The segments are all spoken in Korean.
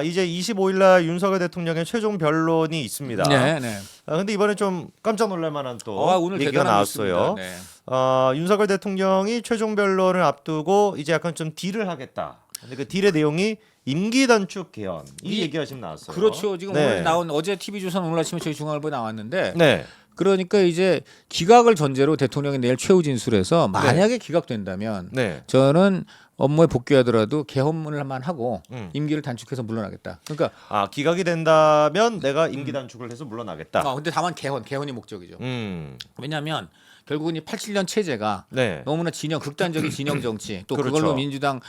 이제 25일 날 윤석열 대통령의 최종 변론이 있습니다. 네, 네. 근데 이번에 좀 깜짝 놀랄 만한 또 오늘 얘기가 대단한 나왔어요. 뉴스입니다. 네. 윤석열 대통령이 최종 변론을 앞두고 이제 약간 좀 딜을 하겠다. 근데 그 딜의 내용이 임기 단축 개헌 이 얘기가 지금 나왔어요. 그렇죠. 지금 네. 오늘 나온 어제 TV조선 오늘 아침에 저희 중앙일보에 나왔는데 네. 그러니까 이제 기각을 전제로 대통령이 내일 최후 진술에서 만약에 기각된다면 네. 저는 업무에 복귀하더라도 개헌문을만 하고 임기를 단축해서 물러나겠다. 그러니까 기각이 된다면 내가 임기 단축을 해서 물러나겠다. 근데 다만 개헌이 목적이죠. 왜냐하면 결국은 이 87년 체제가 네. 너무나 극단적인 진영 정치 또 그렇죠. 그걸로 민주당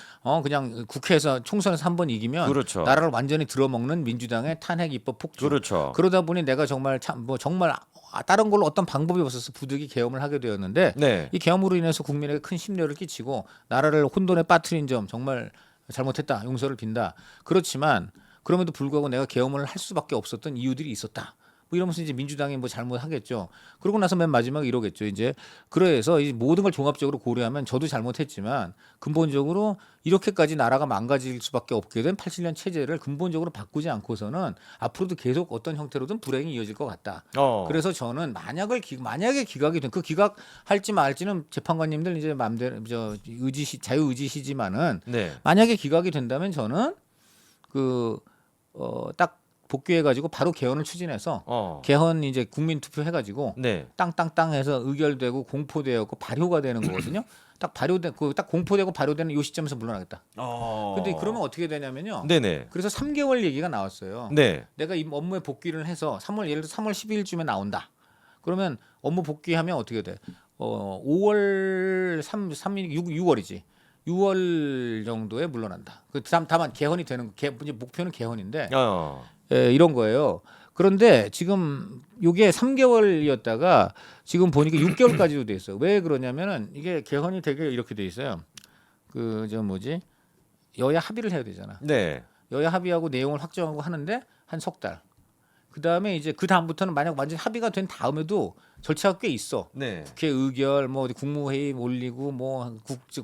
그냥 국회에서 총선에서 한 번 이기면 그렇죠. 나라를 완전히 들어먹는 민주당의 탄핵 입법 폭주. 그렇죠. 그러다 보니 내가 정말 정말 다른 걸로 어떤 방법이 없어서 부득이 계엄을 하게 되었는데 네. 이 계엄으로 인해서 국민에게 큰 심려를 끼치고 나라를 혼돈에 빠뜨린 점 정말 잘못했다. 용서를 빈다. 그렇지만 그럼에도 불구하고 내가 계엄을 할 수밖에 없었던 이유들이 있었다. 뭐 이러면서 이제 민주당이 뭐 잘못하겠죠. 그러고 나서 맨 마지막에 이러겠죠. 이제 그래서 이 모든 걸 종합적으로 고려하면 저도 잘못했지만 근본적으로 이렇게까지 나라가 망가질 수밖에 없게 된 87년 체제를 근본적으로 바꾸지 않고서는 앞으로도 계속 어떤 형태로든 불행이 이어질 것 같다. 그래서 저는 만약에 기각이 된 그 기각할지 말지는 재판관님들 이제 마음대로 자유의지시지만은 네. 만약에 기각이 된다면 저는 딱 복귀해가지고 바로 개헌을 추진해서 개헌 이제 국민투표 해가지고 네. 땅땅땅 해서 의결되고 공포되고 발효가 되는 거거든요. 딱 공포되고 발효되는 이 시점에서 물러나겠다. 근데 그러면 어떻게 되냐면요. 네네. 그래서 3개월 얘기가 나왔어요. 네. 내가 이 업무에 복귀를 해서 예를 들어 3월 12일쯤에 나온다. 그러면 업무 복귀하면 어떻게 돼? 5월 6월이지. 6월 정도에 물러난다. 다만 개헌이 되는 이제 목표는 개헌인데. 이런 거예요. 그런데 지금 이게 3개월이었다가 지금 보니까 6개월까지도 돼 있어요. 왜 그러냐면은 이게 개헌이 되게 이렇게 돼 있어요. 여야 합의를 해야 되잖아. 네. 여야 합의하고 내용을 확정하고 하는데 한 석 달. 그다음에 이제 그 다음부터는 만약 완전 합의가 된 다음에도 절차가 꽤 있어. 네. 국회 의결 뭐 국무회의 올리고 뭐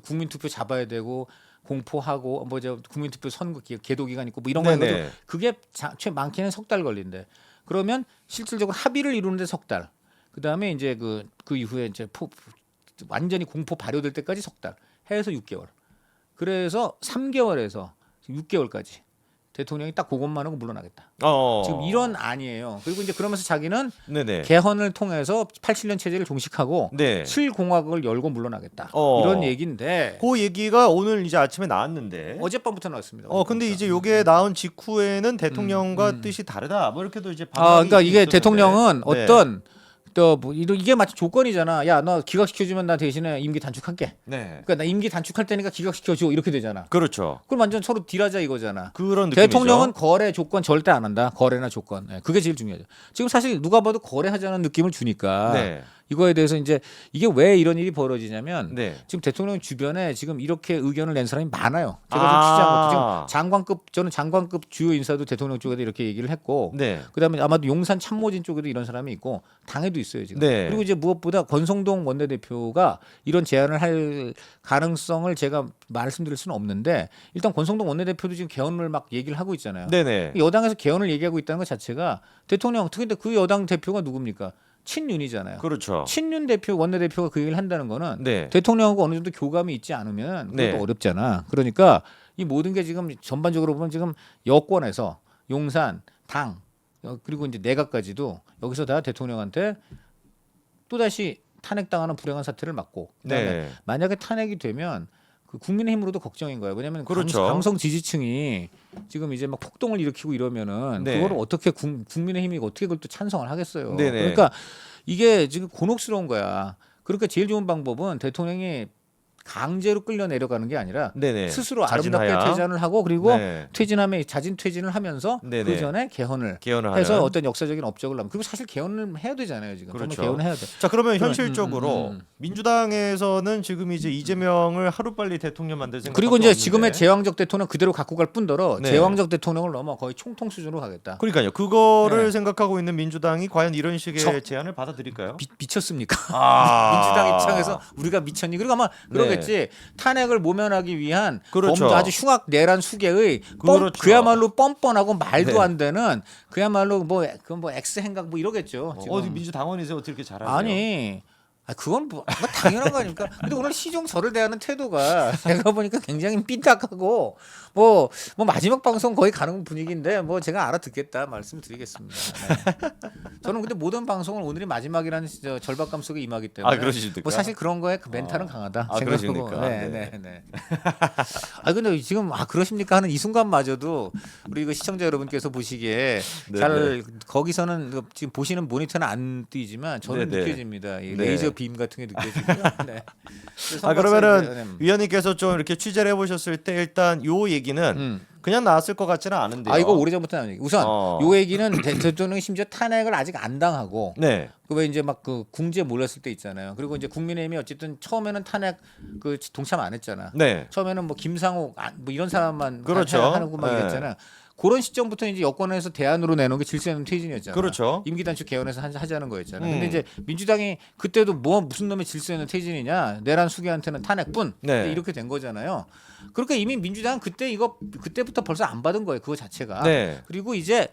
국민투표 잡아야 되고 공포하고 국민투표 선거 계도 기간 있고 뭐 이런 거 해가지고 그게 많게는 석 달 걸린대. 그러면 실질적으로 합의를 이루는데 석 달. 그다음에 이제 그 이후에 이제 완전히 공포 발효될 때까지 석 달. 해서 6개월. 그래서 3개월에서 6개월까지 대통령이 딱 그것만 하고 물러나겠다. 지금 이런 안이에요. 그리고 이제 그러면서 자기는 개헌을 통해서 87년 체제를 종식하고 실공화국을 열고 물러나겠다. 이런 얘기인데 그 얘기가 오늘 이제 아침에 나왔는데 어젯밤부터 나왔습니다. 근데 이제 요게 나온 직후에는 대통령과 뜻이 다르다. 뭐 이렇게도 이제 그러니까 이게 대통령은 어떤 이게 마치 조건이잖아. 야, 너 기각시켜주면 나 대신에 임기 단축할게. 그러니까 나 임기 단축할 테니까 기각시켜줘 이렇게 되잖아. 그렇죠. 그럼 완전 서로 딜하자 이거잖아. 그런 느낌이죠. 대통령은 거래 조건 절대 안 한다. 거래나 조건. 그게 제일 중요하죠. 지금 사실 누가 봐도 거래하자는 느낌을 주니까 이거에 대해서 이제 이게 왜 이런 일이 벌어지냐면 지금 대통령 주변에 지금 이렇게 의견을 낸 사람이 많아요. 제가 좀 취재한 것도 지금 저는 장관급 주요 인사도 대통령 쪽에도 이렇게 얘기를 했고 그다음에 아마도 용산 참모진 쪽에도 이런 사람이 있고 당에도 있어요 지금. 그리고 이제 무엇보다 권성동 원내대표가 이런 제안을 할 가능성을 제가 말씀드릴 수는 없는데 일단 권성동 원내대표도 지금 개헌을 막 얘기를 하고 있잖아요. 여당에서 개헌을 얘기하고 있다는 것 자체가 대통령 특히 그 여당 대표가 누굽니까? 친윤이잖아요. 그렇죠. 친윤 대표 원내대표가 그 얘기를 한다는 거는 대통령하고 어느 정도 교감이 있지 않으면 그것도 어렵잖아. 그러니까 이 모든 게 지금 전반적으로 보면 지금 여권에서 용산, 당 그리고 이제 내각까지도 여기서 다 대통령한테 또다시 탄핵당하는 불행한 사태를 막고 그다음에 만약에 탄핵이 되면 그 국민의힘으로도 걱정인 거예요. 왜냐하면 강성 지지층이 지금 이제 막 폭동을 일으키고 이러면은 그거를 어떻게 국민의힘이 어떻게 그걸 또 찬성을 하겠어요. 그러니까 이게 지금 곤혹스러운 거야. 그러니까 제일 좋은 방법은 대통령이 강제로 끌려 내려가는 게 아니라 스스로 아름답게 퇴진을 하고 그리고 퇴진하면 자진 퇴진을 하면서 그 전에 개헌을 해서 어떤 역사적인 업적을 남고 그리고 사실 개헌을 해야 되잖아요 지금. 정말 개헌을 해야 돼. 자 그러면 현실적으로 민주당에서는 지금 이제 이재명을 하루빨리 대통령 만들 생각. 그리고 이제 지금의 제왕적 대통령 그대로 갖고 갈 뿐더러 제왕적 대통령을 넘어 거의 총통 수준으로 가겠다. 그러니까요. 그거를 생각하고 있는 민주당이 과연 이런 식의 제안을 받아들일까요? 미쳤습니까? 민주당 입장에서 우리가 미쳤니? 그리고 아마 그러겠죠. 모르겠지. 탄핵을 모면하기 위한 그렇죠. 아주 흉악 내란 수계의 그렇죠. 그야말로 뻔뻔하고 말도 네. 안 되는 그야말로 뭐 X 행각 뭐 이러겠죠. 지금. 어디 민주당원이세요? 어떻게 이렇게 잘하세요? 아니. 그건 뭐 당연한 거 아닙니까? 근데 오늘 시종 저를 대하는 태도가 제가 보니까 굉장히 삐딱하고 뭐 마지막 방송 거의 가는 분위기인데 뭐 제가 알아듣겠다 말씀드리겠습니다. 네. 저는 근데 모든 방송을 오늘이 마지막이라는 절박감 속에 임하기 때문에 그러십니까? 뭐 사실 그런 거에 그 멘탈은 강하다. 그러십니까? 네. 근데 지금 그러십니까 하는 이 순간마저도 우리 이거 시청자 여러분께서 보시기에 잘 거기서는 지금 보시는 모니터는 안 뜨이지만 저는 느껴집니다. 이 레이저 빔 같은 게 느껴지고요. 네. 그러면은 위원님께서 좀 이렇게 취재를 해보셨을 때 일단 요 얘기는 그냥 나왔을 것 같지는 않은데요. 이거 오래전부터 나온 얘기. 우선 요 얘기는 대통령이 심지어 탄핵을 아직 안 당하고 왜 이제 막 그 궁지에 몰렸을 때 있잖아요. 그리고 이제 국민의힘이 어쨌든 처음에는 탄핵 그 동참 안 했잖아. 처음에는 뭐 김상욱 뭐 이런 사람만 하고 막 이랬잖아. 그런 시점부터 이제 여권에서 대안으로 내놓은 게 질서 있는 퇴진이었잖아요. 그렇죠. 임기 단축 개헌에서 하자는 거였잖아요. 근데 이제 민주당이 그때도 무슨 놈의 질서 있는 퇴진이냐, 내란 수계한테는 탄핵뿐 이렇게 된 거잖아요. 그러니까 이미 민주당은 그때부터 벌써 안 받은 거예요. 그거 자체가. 그리고 이제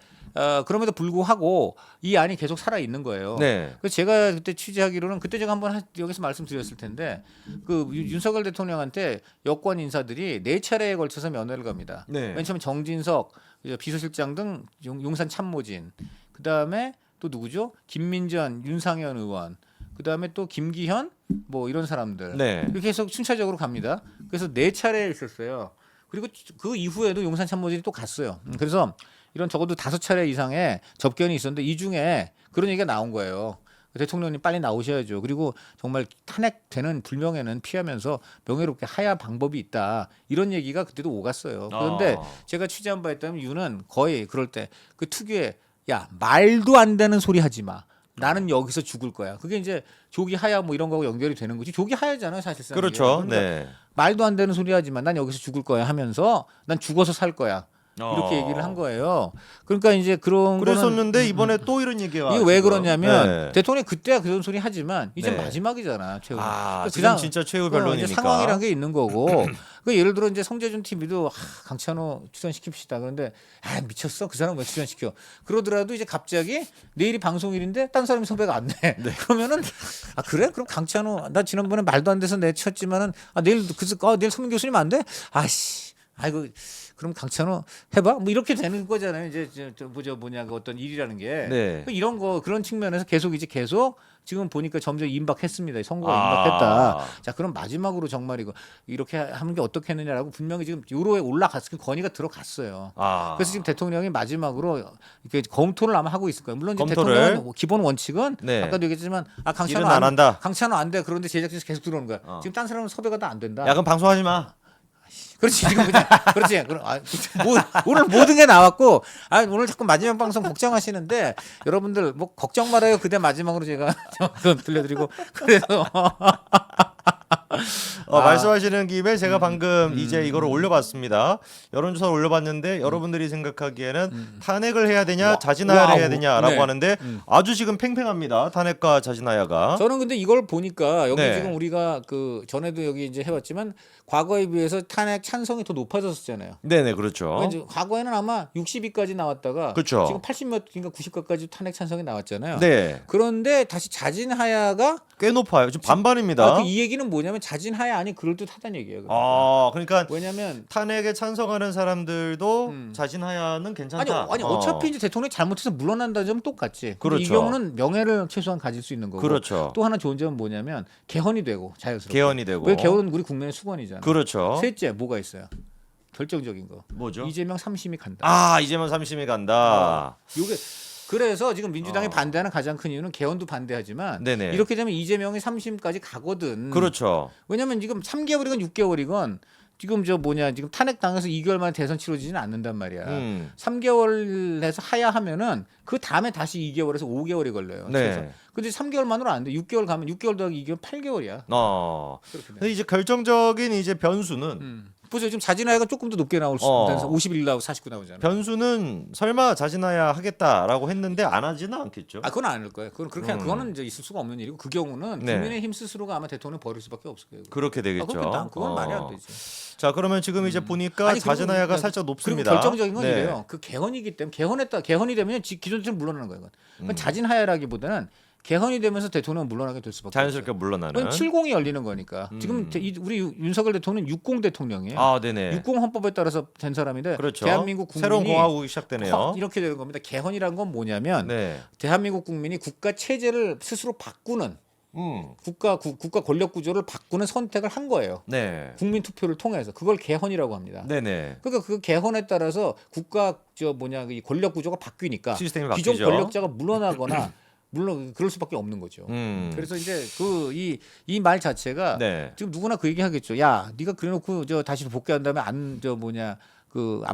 그럼에도 불구하고 이 안이 계속 살아 있는 거예요. 그래서 제가 그때 취재하기로는 그때 제가 한번 여기서 말씀드렸을 텐데 그 윤석열 대통령한테 여권 인사들이 4차례에 걸쳐서 면회를 갑니다. 맨 처음에 정진석 비서실장 등 용산 참모진, 그 다음에 또 누구죠? 김민전, 윤상현 의원, 그 다음에 또 김기현 뭐 이런 사람들 이렇게 해서 순차적으로 갑니다. 그래서 4차례 있었어요. 그리고 그 이후에도 용산 참모진이 또 갔어요. 그래서 이런 적어도 5차례 이상의 접견이 있었는데 이 중에 그런 얘기가 나온 거예요. 대통령님 빨리 나오셔야죠. 그리고 정말 탄핵되는 불명예는 피하면서 명예롭게 하야 방법이 있다. 이런 얘기가 그때도 오갔어요. 그런데 제가 취재한 바에 따르면 유는 거의 그럴 때 그 특유의 야 말도 안 되는 소리 하지 마. 나는 여기서 죽을 거야. 그게 이제 조기 하야 뭐 이런 거하고 연결이 되는 거지. 조기 하야잖아요, 사실상. 그렇죠. 그러니까 말도 안 되는 소리 하지 마. 난 여기서 죽을 거야 하면서 난 죽어서 살 거야. 이렇게 얘기를 한 거예요. 그러니까 이제 그랬었는데 이번에 또 이런 얘기가 이게 왜 그러냐면 대통령이 그때야 그런 소리 하지만 이제 마지막이잖아. 최후. 지금 진짜 최후 변론이니까. 이제 상황이란 게 있는 거고. 그 예를 들어 이제 성재준 TV도 강찬호 출연시킵시다. 그런데 미쳤어. 그 사람 왜 출연시켜? 그러더라도 이제 갑자기 내일이 방송일인데 딴 사람이 섭외가 안 돼. 그러면은 그래? 그럼 강찬호 나 지난번에 말도 안 돼서 내쳤지만은 내일 내일 서민 교수님 안 돼? 아이고 그럼 강찬호 해봐 뭐 이렇게 되는 거잖아요. 이제 그 어떤 일이라는 게 이런 거 그런 측면에서 계속 지금 보니까 점점 임박했습니다. 선거가 임박했다. 자 그럼 마지막으로 정말 이렇게 하는 게 어떻겠느냐라고 분명히 지금 요로에 올라갔을 건의가 들어갔어요. 그래서 지금 대통령이 마지막으로 이렇게 검토를 아마 하고 있을 거예요. 물론 이제 대통령은 기본 원칙은 아까도 얘기했지만 강찬호 안 돼. 그런데 제작진에서 계속 들어오는 거야. 지금 딴 사람은 섭외가 다 안 된다. 야 그럼 방송하지 마. 그렇지 지금 그냥 그렇지 오늘 모든 게 나왔고 오늘 자꾸 마지막 방송 걱정하시는데 여러분들 뭐 걱정 말아요. 그대 마지막으로 제가 들려드리고 그래서 말씀하시는 김에 제가 방금 이제 이거를 올려봤습니다. 여론조사를 올려봤는데 여러분들이 생각하기에는 탄핵을 해야 되냐 자진하야를 해야 되냐라고 하는데 아주 지금 팽팽합니다. 탄핵과 자진하야가. 저는 근데 이걸 보니까 여기 지금 우리가 그 전에도 여기 이제 해봤지만 과거에 비해서 탄핵 찬성이 더 높아졌었잖아요. 네네 그렇죠. 그러니까 과거에는 아마 60위까지 나왔다가 지금 80몇인가 90까지 탄핵 찬성이 나왔잖아요. 그런데 다시 자진하야가 꽤 높아요. 지금 반반입니다. 이 얘기는 뭐냐면 자진하야 아니 그럴듯하다는 얘기예요. 그러니까 왜냐면 탄핵에 찬성하는 사람들도 자진하야는 괜찮다. 아니 어차피 이제 대통령이 잘못해서 물러난다는 점은 똑같지. 이 경우는 명예를 최소한 가질 수 있는 거고. 또 하나 좋은 점은 뭐냐면 개헌이 되고 자연스럽게. 개헌이 되고. 왜 개헌은 우리 국민의 수건이잖아요. 그렇죠. 셋째 뭐가 있어요? 결정적인 거. 뭐죠? 이재명 3심이 간다. 이재명 3심이 간다. 요게 그래서 지금 민주당이 반대하는 가장 큰 이유는 개헌도 반대하지만 이렇게 되면 이재명이 3심까지 가거든. 그렇죠. 왜냐면 지금 3개월이건 6개월이건 지금 지금 탄핵 당해서 2개월 만에 대선 치러지지는 않는단 말이야. 3개월 해서 하야하면은 그 다음에 다시 2개월에서 5개월이 걸려요. 근데 3개월 만으로 안 돼. 6개월 가면 6개월 더하기 2개월 8개월이야. 근데 이제 결정적인 이제 변수는 보세요. 지금 자진하야가 조금 더 높게 나올 수 있다. 51 나오고 49 나오잖아요. 변수는 설마 자진하야 하겠다라고 했는데 안 하지는 않겠죠. 그건 안 할 거예요. 그거는 이제 있을 수가 없는 일이고 그 경우는 국민의힘 스스로가 아마 대통령 버릴 수밖에 없을 거예요. 그렇게 되겠죠. 그건 말이 안 되지. 자, 그러면 지금 이제 보니까 자진하야가 살짝 높습니다. 그리고 결정적인 건 이래요. 그 개헌이기 때문에 개헌이 되면 기존 대통령 물러나는 거예요. 그건 자진하야라기보다는 개헌이 되면서 대통령 물러나게 될 수밖에 자연스럽게 없어요. 물러나는. 70이 열리는 거니까. 지금 우리 윤석열 대통령은 60 대통령이에요. 네네. 60 헌법에 따라서 된 사람인데 그렇죠. 대한민국 국민이 새로운 공화국이 시작되네요. 이렇게 되는 겁니다. 개헌이라는 건 뭐냐면 대한민국 국민이 국가 체제를 스스로 바꾸는 국가 권력 구조를 바꾸는 선택을 한 거예요. 국민 투표를 통해서 그걸 개헌이라고 합니다. 그러니까 그 개헌에 따라서 국가 이 권력 구조가 바뀌니까 시스템이 기존 바뀌죠. 권력자가 물러나거나 물론 그럴 수밖에 없는 거죠. 그래서 이제 이 말 자체가 지금 누구나 그 얘기 하겠죠. 야, 네가 그래놓고 다시 복귀한 다음에 안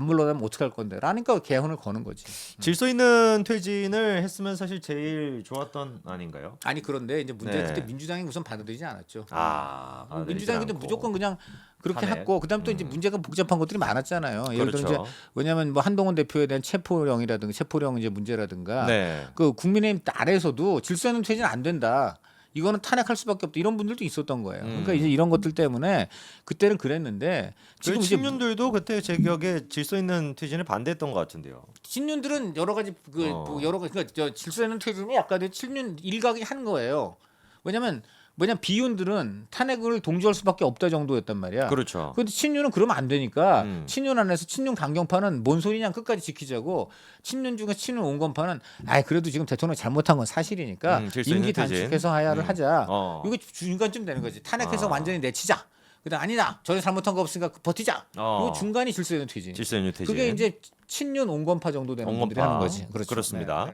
물러나면 어떡할 건데? 라니까 개헌을 거는 거지. 질서 있는 퇴진을 했으면 사실 제일 좋았던 아닌가요? 아니 그런데 이제 문제는 그때 민주당이 우선 받아들이지 않았죠. 민주당이 근데 않고. 무조건 그냥 그렇게 탄핵. 했고 그다음 또 이제 문제가 복잡한 것들이 많았잖아요. 예를 들어 그렇죠. 이제 왜냐하면 뭐 한동훈 대표에 대한 체포령 이제 문제라든가 그 국민의힘 아래에서도 질서 있는 퇴진 안 된다. 이거는 탄핵할 수밖에 없다. 이런 분들도 있었던 거예요. 그러니까 이제 이런 것들 때문에 그때는 그랬는데 지금 이제 친윤들도 그때 제 기억에 질서 있는 퇴진을 반대했던 것 같은데요. 친윤들은 여러 가지 그러니까 질서 있는 퇴진이 약간 친윤 일각이 한 거예요. 왜냐면 비윤들은 탄핵을 동조할 수밖에 없다 정도였단 말이야. 그렇죠. 근데 친윤은 그러면 안 되니까 친윤 안에서 친윤 강경파는 뭔 소리냐 끝까지 지키자고 친윤 중에 친윤 온건파는 그래도 지금 대통령이 잘못한 건 사실이니까 임기 단축해서 하야를 하자. 이거 중간쯤 되는 거지. 탄핵해서 완전히 내치자. 그다음 아니다. 전혀 잘못한 거 없으니까 버티자. 이거 중간이 질서 있는 퇴진. 질서 있는 퇴진. 그게 이제 친윤 온건파 정도 되는 분들이 하는 거지. 그렇습니다.